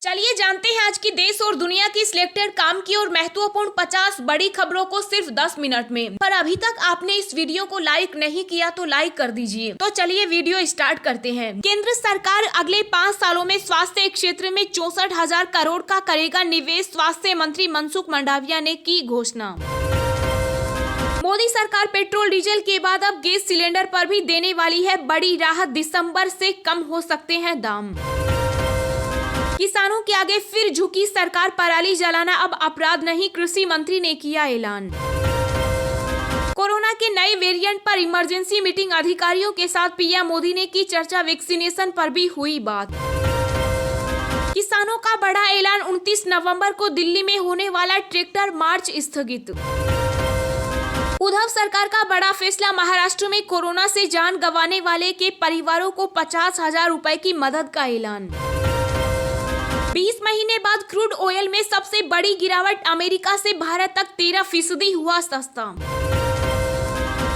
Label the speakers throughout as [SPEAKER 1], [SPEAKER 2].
[SPEAKER 1] चलिए जानते हैं आज की देश और दुनिया की सिलेक्टेड काम की और महत्वपूर्ण 50 बड़ी खबरों को सिर्फ 10 मिनट में। पर अभी तक आपने इस वीडियो को लाइक नहीं किया तो लाइक कर दीजिए। तो चलिए वीडियो स्टार्ट करते हैं। केंद्र सरकार अगले 5 सालों में स्वास्थ्य क्षेत्र में 64,000 करोड़ का करेगा निवेश। स्वास्थ्य मंत्री मनसुख मंडाविया ने की घोषणा। मोदी सरकार पेट्रोल डीजल के बाद अब गैस सिलेंडर पर भी देने वाली है बड़ी राहत। दिसंबर से कम हो सकते हैं दाम। किसानों के आगे फिर झुकी सरकार, पराली जलाना अब अपराध नहीं, कृषि मंत्री ने किया ऐलान। कोरोना के नए वेरिएंट पर इमरजेंसी मीटिंग, अधिकारियों के साथ पीएम मोदी ने की चर्चा। वैक्सीनेशन पर भी हुई बात। किसानों का बड़ा ऐलान, 29 नवंबर को दिल्ली में होने वाला ट्रैक्टर मार्च स्थगित। उद्धव सरकार का बड़ा फैसला, महाराष्ट्र में कोरोना से जान गंवाने वाले के परिवारों को 50,000 रुपए की मदद का ऐलान। 20 महीने बाद क्रूड ऑयल में सबसे बड़ी गिरावट, अमेरिका से भारत तक 13% हुआ सस्ता।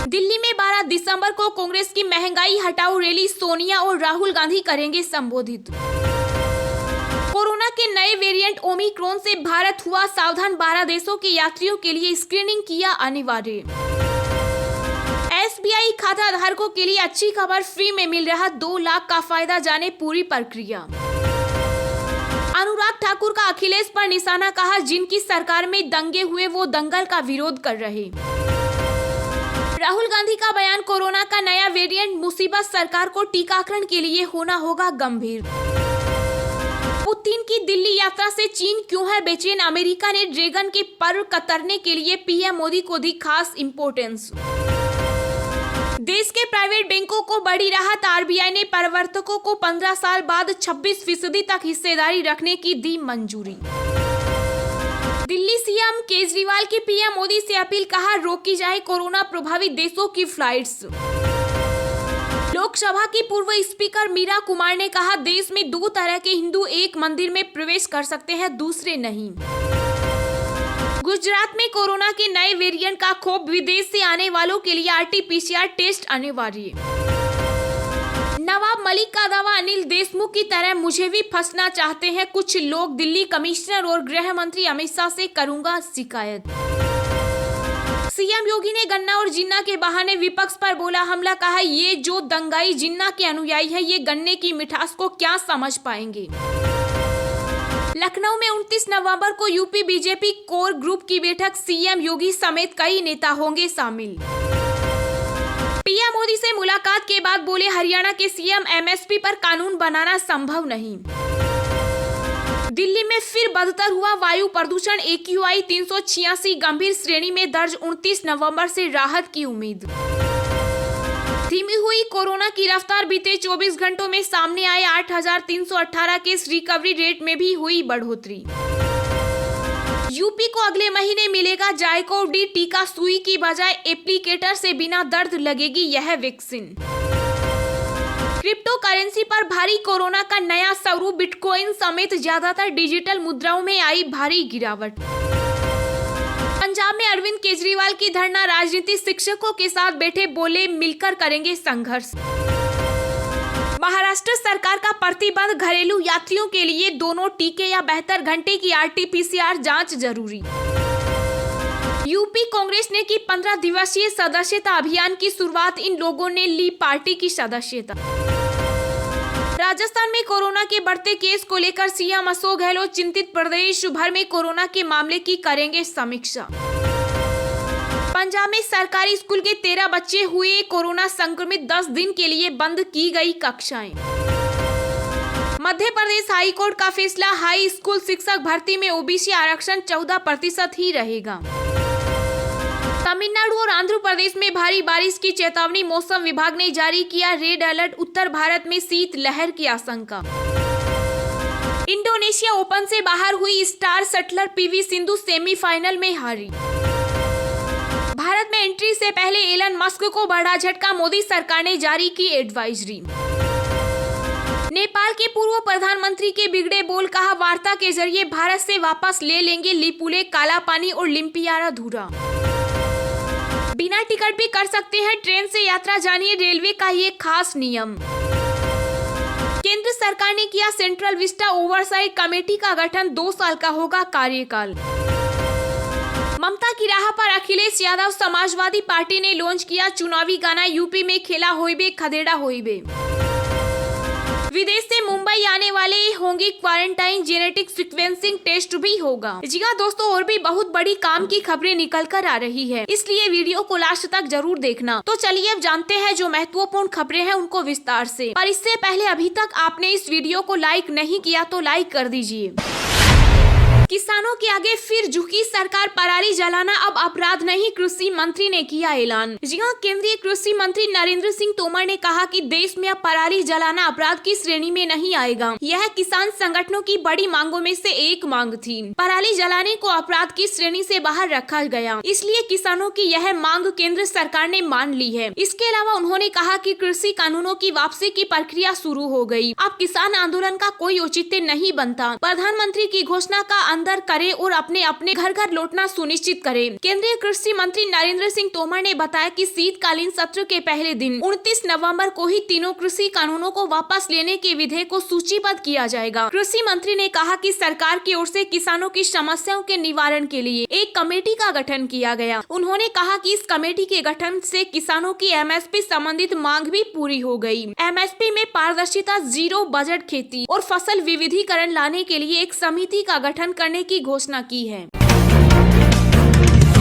[SPEAKER 1] दिल्ली में 12 दिसंबर को कांग्रेस की महंगाई हटाओ रैली, सोनिया और राहुल गांधी करेंगे संबोधित। कोरोना के नए वेरिएंट ओमिक्रॉन से भारत हुआ सावधान, 12 देशों के यात्रियों के लिए स्क्रीनिंग किया अनिवार्य। एसबीआई खाता धारकों के लिए अच्छी खबर, फ्री में मिल रहा 2 लाख का फायदा, जाने पूरी प्रक्रिया। अनुराग ठाकुर का अखिलेश पर निशाना, कहा जिनकी सरकार में दंगे हुए वो दंगल का विरोध कर रहे। राहुल गांधी का बयान, कोरोना का नया वेरिएंट मुसीबत, सरकार को टीकाकरण के लिए होना होगा गंभीर। पुतिन की दिल्ली यात्रा से चीन क्यों है बेचैन, अमेरिका ने ड्रैगन के पर्व कतरने के लिए पीएम मोदी को दी खास इंपोर्टेंस। देश के प्राइवेट बैंकों को बड़ी राहत, आरबीआई ने प्रवर्तकों को 15 साल बाद 26% तक हिस्सेदारी रखने की दी मंजूरी। दिल्ली सीएम केजरीवाल की पीएम मोदी से अपील, कहा रोकी जाए कोरोना प्रभावित देशों की फ्लाइट्स। लोकसभा की पूर्व स्पीकर मीरा कुमार ने कहा देश में 2 तरह के हिंदू एक मंदिर में प्रवेश कर सकते हैं, दूसरे नहीं। गुजरात में कोरोना के नए वेरिएंट का खौफ, विदेश से आने वालों के लिए आरटीपीसीआर टेस्ट अनिवार्य। नवाब मलिक का दावा, अनिल देशमुख की तरह मुझे भी फंसना चाहते हैं कुछ लोग, दिल्ली कमिश्नर और गृह मंत्री अमित शाह से करूंगा शिकायत। सीएम योगी ने गन्ना और जिन्ना के बहाने विपक्ष पर बोला हमला, कहा ये जो दंगाई जिन्ना के अनुयायी है ये गन्ने की मिठास को क्या समझ पाएंगे। लखनऊ में 29 नवंबर को यूपी बीजेपी कोर ग्रुप की बैठक, सीएम योगी समेत कई नेता होंगे शामिल। पीएम मोदी से मुलाकात के बाद बोले हरियाणा के सीएम एमएसपी पर कानून बनाना संभव नहीं। दिल्ली में फिर बदतर हुआ वायु प्रदूषण, AQI 386 गंभीर श्रेणी में दर्ज, 29 नवंबर से राहत की उम्मीद। धीमी हुई कोरोना की रफ्तार, बीते 24 घंटों में सामने आए 8,318 केस, रिकवरी रेट में भी हुई बढ़ोतरी। यूपी को अगले महीने मिलेगा जाइकोव डी टीका, सुई की बजाय एप्लीकेटर से बिना दर्द लगेगी यह वैक्सीन। क्रिप्टो करेंसी पर भारी, कोरोना का नया स्वरूप, बिटकॉइन समेत ज्यादातर डिजिटल मुद्राओं में आई भारी गिरावट। पंजाब में अरविंद केजरीवाल की धरना, राजनीति शिक्षकों के साथ बैठे, बोले मिलकर करेंगे संघर्ष। महाराष्ट्र सरकार का प्रतिबंध, घरेलू यात्रियों के लिए दोनों टीके या 72 घंटे की आरटीपीसीआर जांच जरूरी। यूपी कांग्रेस ने की 15 दिवसीय सदस्यता अभियान की शुरुआत, इन लोगों ने ली पार्टी की सदस्यता। राजस्थान में कोरोना के बढ़ते केस को लेकर सीएम अशोक गहलोत चिंतित, प्रदेश भर में कोरोना के मामले की करेंगे समीक्षा। पंजाब में सरकारी स्कूल के 13 बच्चे हुए कोरोना संक्रमित, 10 दिन के लिए बंद की गई कक्षाएं। मध्य प्रदेश हाई कोर्ट का फैसला, हाई स्कूल शिक्षक भर्ती में ओबीसी आरक्षण 14% ही रहेगा। तमिलनाडु और आंध्र प्रदेश में भारी बारिश की चेतावनी, मौसम विभाग ने जारी किया रेड अलर्ट, उत्तर भारत में शीतलहर की आशंका। इंडोनेशिया ओपन से बाहर हुई star shuttler PV Sindhu, semifinal में हारी। भारत में एंट्री से पहले एलन मस्क को बड़ा झटका, मोदी सरकार ने जारी की एडवाइजरी। नेपाल के पूर्व प्रधानमंत्री के बिगड़े बोल, कहा वार्ता के जरिए भारत से वापस ले लेंगे लिपुले, काला पानी और लिम्पियारा धूरा। बिना टिकट भी कर सकते हैं ट्रेन से यात्रा, जानिए रेलवे का ये खास नियम। केंद्र सरकार ने किया सेंट्रल विस्टा ओवरसाइट कमेटी का गठन, 2 साल का होगा कार्यकाल। ममता की राह पर अखिलेश यादव समाजवादी पार्टी ने लॉन्च किया चुनावी गाना, यूपी में खेला होइबे खदेड़ा होइबे। विदेश से मुंबई आने वाले होंगे क्वारंटाइन, जेनेटिक सीक्वेंसिंग टेस्ट भी होगा। जी हाँ दोस्तों, और भी बहुत बड़ी काम की खबरें निकल कर आ रही है, इसलिए वीडियो को लास्ट तक जरूर देखना। तो चलिए अब जानते हैं जो महत्वपूर्ण खबरें हैं उनको विस्तार से। पर इससे पहले अभी तक आपने इस वीडियो को लाइक नहीं किया तो लाइक कर दीजिए। किसानों के आगे फिर झुकी सरकार, पराली जलाना अब अपराध नहीं, कृषि मंत्री ने किया ऐलान। जी हाँ, केंद्रीय कृषि मंत्री नरेंद्र सिंह तोमर ने कहा कि देश में अब पराली जलाना अपराध की श्रेणी में नहीं आएगा। यह किसान संगठनों की बड़ी मांगों में से एक मांग थी। पराली जलाने को अपराध की श्रेणी से बाहर रखा गया, इसलिए किसानों की यह मांग केंद्र सरकार ने मान ली है। इसके अलावा उन्होंने कहा कि कृषि कानूनों की वापसी की प्रक्रिया शुरू हो गई। अब किसान आंदोलन का कोई औचित्य नहीं बनता। प्रधानमंत्री की घोषणा का अंदर करे और अपने अपने घर घर लौटना सुनिश्चित करें। केंद्रीय कृषि मंत्री नरेंद्र सिंह तोमर ने बताया कि शीतकालीन सत्र के पहले दिन 29 नवंबर को ही तीनों कृषि कानूनों को वापस लेने के विधेयक को सूचीबद्ध किया जाएगा। कृषि मंत्री ने कहा कि सरकार की ओर से किसानों की समस्याओं के निवारण के लिए एक कमेटी का गठन किया गया। उन्होंने कहा कि इस कमेटी के गठन से किसानों की एमएसपी संबंधित मांग भी पूरी हो गई। एमएसपी में पारदर्शिता, जीरो बजट खेती और फसल विविधीकरण लाने के लिए एक समिति का गठन करने की घोषणा की है।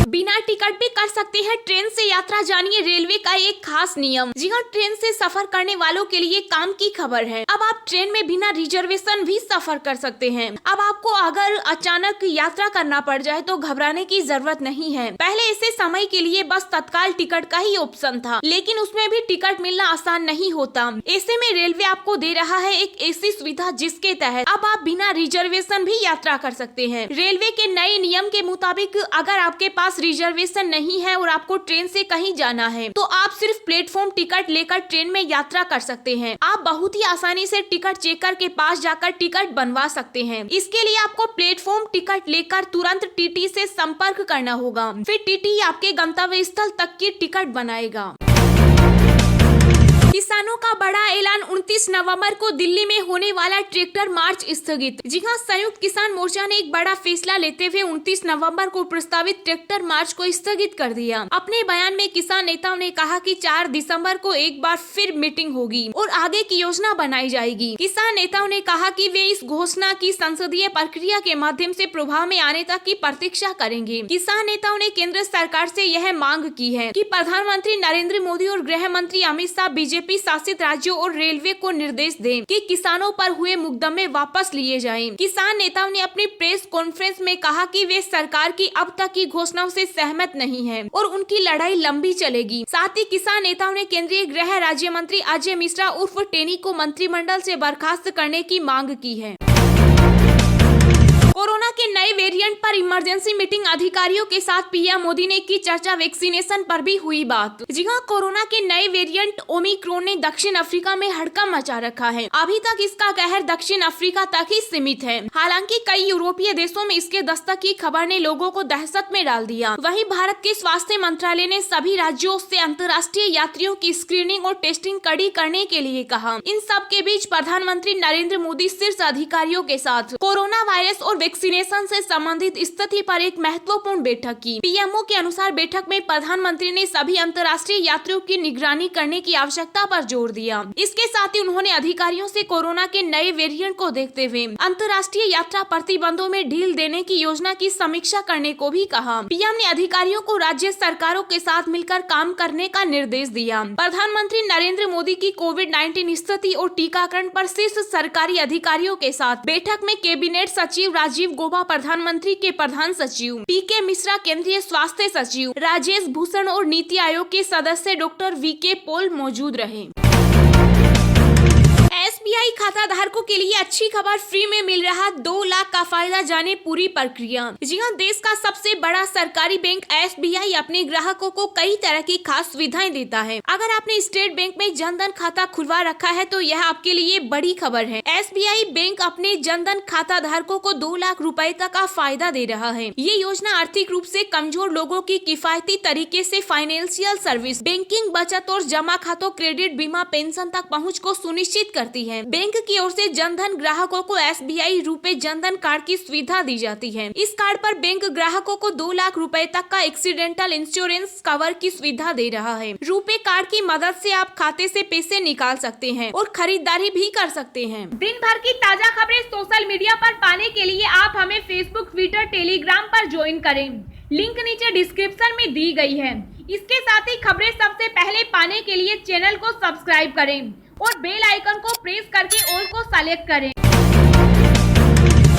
[SPEAKER 1] बिना टिकट भी कर सकते हैं ट्रेन से यात्रा, जानिए रेलवे का एक खास नियम। जी हाँ, ट्रेन से सफर करने वालों के लिए काम की खबर है। अब आप ट्रेन में बिना रिजर्वेशन भी सफर कर सकते हैं। अब आपको अगर अचानक यात्रा करना पड़ जाए तो घबराने की जरूरत नहीं है। पहले ऐसे समय के लिए बस तत्काल टिकट का ही ऑप्शन था, लेकिन उसमें भी टिकट मिलना आसान नहीं होता। ऐसे में रेलवे आपको दे रहा है एक ऐसी सुविधा जिसके तहत अब आप बिना रिजर्वेशन भी यात्रा कर सकते हैं। रेलवे के नए नियम के मुताबिक अगर आपके पास रिजर्वेशन नहीं है और आपको ट्रेन से कहीं जाना है तो आप सिर्फ प्लेटफॉर्म टिकट लेकर ट्रेन में यात्रा कर सकते हैं। आप बहुत ही आसानी से टिकट चेकर के पास जाकर टिकट बनवा सकते हैं। इसके लिए आपको प्लेटफॉर्म टिकट लेकर तुरंत टीटी से संपर्क करना होगा, फिर टीटी आपके गंतव्य स्थल तक की टिकट बनाएगा। किसानों का बड़ा ऐलान, 29 नवंबर को दिल्ली में होने वाला ट्रैक्टर मार्च स्थगित। जी हाँ, संयुक्त किसान मोर्चा ने एक बड़ा फैसला लेते हुए 29 नवंबर को प्रस्तावित ट्रैक्टर मार्च को स्थगित कर दिया। अपने बयान में किसान नेताओं ने कहा कि 4 दिसंबर को एक बार फिर मीटिंग होगी और आगे की योजना बनाई जाएगी। किसान नेताओं ने कहा कि वे इस घोषणा की संसदीय प्रक्रिया के माध्यम से प्रभाव में आने तक की प्रतीक्षा करेंगे। किसान नेताओं ने केंद्र सरकार से यह मांग की है कि प्रधानमंत्री नरेंद्र मोदी और गृह मंत्री अमित शाह बीजेपी शासित राज्यों और रेलवे को निर्देश दें कि किसानों पर हुए मुकदमे वापस लिए जाएं। किसान नेताओं ने अपनी प्रेस कॉन्फ्रेंस में कहा कि वे सरकार की अब तक की घोषणाओं से सहमत नहीं हैं और उनकी लड़ाई लंबी चलेगी। साथ ही किसान नेताओं ने केंद्रीय गृह राज्य मंत्री अजय मिश्रा उर्फ टेनी को मंत्रिमंडल से बर्खास्त करने की मांग की है। कोरोना के नए वेरिएंट पर इमरजेंसी मीटिंग, अधिकारियों के साथ पीएम मोदी ने की चर्चा, वैक्सीनेशन पर भी हुई बात। जी हाँ, कोरोना के नए वेरिएंट ओमिक्रॉन ने दक्षिण अफ्रीका में हड़कंप मचा रखा है। अभी तक इसका कहर दक्षिण अफ्रीका तक ही सीमित है। हालांकि कई यूरोपीय देशों में इसके दस्तक की खबर ने लोगों को दहशत में डाल दिया। वहीं भारत के स्वास्थ्य मंत्रालय ने सभी राज्यों से अंतर्राष्ट्रीय यात्रियों की स्क्रीनिंग और टेस्टिंग कड़ी करने के लिए कहा। इन सब के बीच प्रधानमंत्री नरेंद्र मोदी शीर्ष अधिकारियों के साथ कोरोना वायरस और वैक्सीनेशन से संबंधित स्थिति पर एक महत्वपूर्ण बैठक की। पीएमओ के अनुसार बैठक में प्रधानमंत्री ने सभी अंतर्राष्ट्रीय यात्रियों की निगरानी करने की आवश्यकता पर जोर दिया। इसके साथ ही उन्होंने अधिकारियों से कोरोना के नए वेरिएंट को देखते हुए अंतर्राष्ट्रीय यात्रा प्रतिबंधों में ढील देने की योजना की समीक्षा करने को भी कहा। पीएम ने अधिकारियों को राज्य सरकारों के साथ मिलकर काम करने का निर्देश दिया। प्रधानमंत्री नरेंद्र मोदी की कोविड-19 स्थिति और टीकाकरण पर शीर्ष सरकारी अधिकारियों के साथ बैठक में कैबिनेट सचिव राजीव गौबा, प्रधानमंत्री के प्रधान सचिव पीके मिश्रा, केंद्रीय स्वास्थ्य सचिव राजेश भूषण और नीति आयोग के सदस्य डॉक्टर वीके पॉल मौजूद रहे। एसबीआई खाता धारकों के लिए अच्छी खबर, फ्री में मिल रहा 2 लाख का फायदा जाने पूरी प्रक्रिया। जी हाँ, देश का सबसे बड़ा सरकारी बैंक SBI अपने ग्राहकों को कई तरह की खास सुविधाएं देता है। अगर आपने स्टेट बैंक में जनधन खाता खुलवा रखा है तो यह आपके लिए बड़ी खबर है। SBI बैंक अपने जनधन खाता धारकों को 2 लाख रुपए तक का फायदा दे रहा है। ये योजना आर्थिक रूप से कमजोर लोगों की किफायती तरीके से फाइनेंशियल सर्विस, बैंकिंग, बचत और जमा खातों, क्रेडिट, बीमा, पेंशन तक पहुंच को सुनिश्चित करती है। बैंक की ओर से जनधन ग्राहकों को SBI रुपए जनधन कार्ड की सुविधा दी जाती है। इस कार्ड पर बैंक ग्राहकों को 2 लाख रुपए तक का एक्सीडेंटल इंश्योरेंस कवर की सुविधा दे रहा है। रुपए कार्ड की मदद से आप खाते से पैसे निकाल सकते हैं और खरीदारी भी कर सकते हैं। दिन भर की ताजा खबरें सोशल मीडिया पर पाने के लिए आप हमें फेसबुक, ट्विटर, टेलीग्राम पर ज्वाइन करें। लिंक नीचे डिस्क्रिप्शन में दी गई है। इसके साथ ही खबरें सबसे पहले पाने के लिए चैनल को सब्सक्राइब करें और बेल आइकन को प्रेस करके ऑल को सेलेक्ट करें।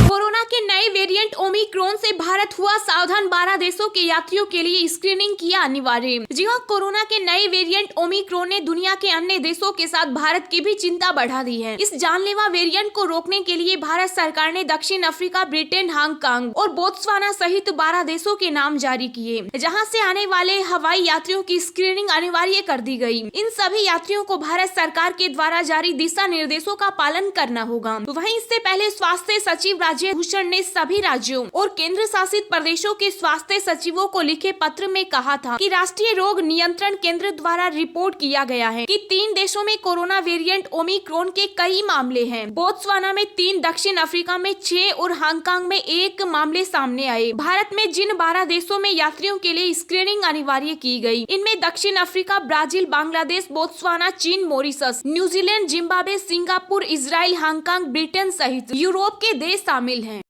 [SPEAKER 1] कोरोना के नए वेरिएंट ओमिक्रॉन से भारत हुआ सावधान, 12 देशों के यात्रियों के लिए स्क्रीनिंग किया अनिवार्य। जी हां, कोरोना के नए वेरिएंट ओमिक्रॉन ने दुनिया के अन्य देशों के साथ भारत की भी चिंता बढ़ा दी है। इस जानलेवा वेरिएंट को रोकने के लिए भारत सरकार ने दक्षिण अफ्रीका, ब्रिटेन, हांगकांग और बोत्सवाना सहित 12 देशों के नाम जारी किए, जहाँ से आने वाले हवाई यात्रियों की स्क्रीनिंग अनिवार्य कर दी गयी। इन सभी यात्रियों को भारत सरकार के द्वारा जारी दिशा निर्देशों का पालन करना होगा। वहीं इससे पहले स्वास्थ्य सचिव भूषण ने सभी राज्यों और केंद्र शासित प्रदेशों के स्वास्थ्य सचिवों को लिखे पत्र में कहा था कि राष्ट्रीय रोग नियंत्रण केंद्र द्वारा रिपोर्ट किया गया है कि 3 देशों में कोरोना वेरिएंट ओमिक्रॉन के कई मामले हैं। बोत्सवाना में 3, दक्षिण अफ्रीका में 6 और हांगकांग में 1 मामले सामने आए। भारत में जिन 12 देशों में यात्रियों के लिए स्क्रीनिंग अनिवार्य की गई, इनमें दक्षिण अफ्रीका, ब्राजील, बांग्लादेश, बोत्सवाना, चीन, Mauritius, New Zealand, Zimbabwe, Singapore, Israel, Hong Kong, Britain सहित यूरोप के देश शामिल हैं।